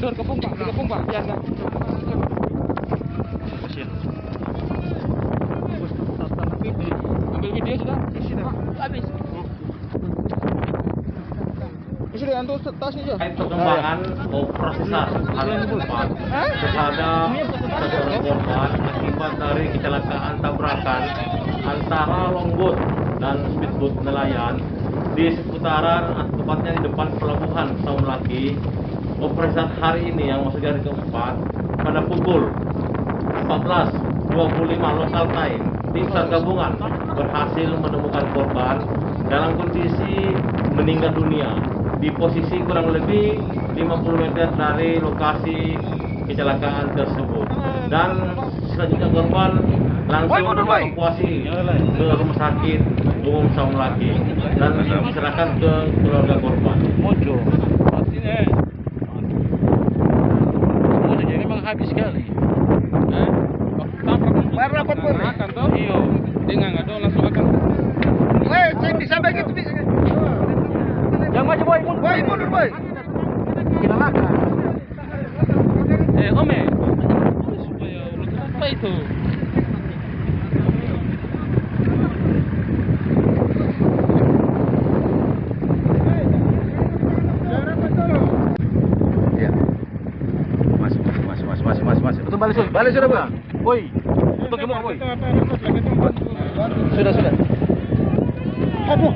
Mundur kepung Pak, dikepung Pak. Ya, enggak. Mesin. Ambil video sudah? Sudah. Habis. Sudah antum tasnya aja. Perkembangan operasi SAR hari Jumat terhadap seorang korban akibat dari kecelakaan tabrakan antara longboat dan speedboat nelayan di seputaran, tepatnya di depan pelabuhan Saunlaki. Operasi SAR hari ini yang masuk hari keempat pada pukul 14.25 local time, tim SAR gabungan berhasil menemukan korban dalam kondisi meninggal dunia di posisi kurang lebih 50 meter dari lokasi kecelakaan tersebut, dan selanjutnya korban langsung dievakuasi ke rumah sakit umum Saunlaki dan diserahkan ke keluarga korban. Mojo. Mojonya memang habis sekali. Baru dapat akan toh? Iya. Dengan ada langsung akan. Saya bisa begitu bisa. Yang maju boy, Mundur boy. kita makan. Ome. Supaya apa itu? Iya. Masuk. Itu balik sudah, Bang. Boy. Untuk gimana, boy? Sudah. Aduh.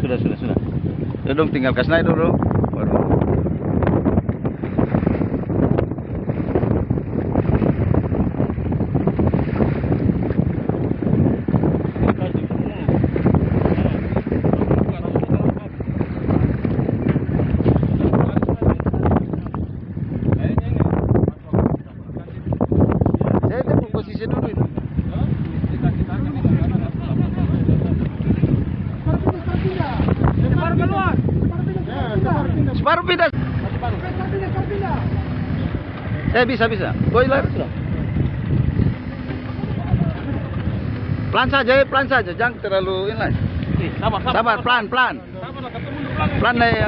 Sudah. Ya dong, tinggal kasih naik dulu. Waduh. Saya tunggu posisi dulu itu. Separuh pindah. Saya bisa. Boiler sudah. Pelan saja, jangan terlalu ini. Sabar, pelan. Pelan ya.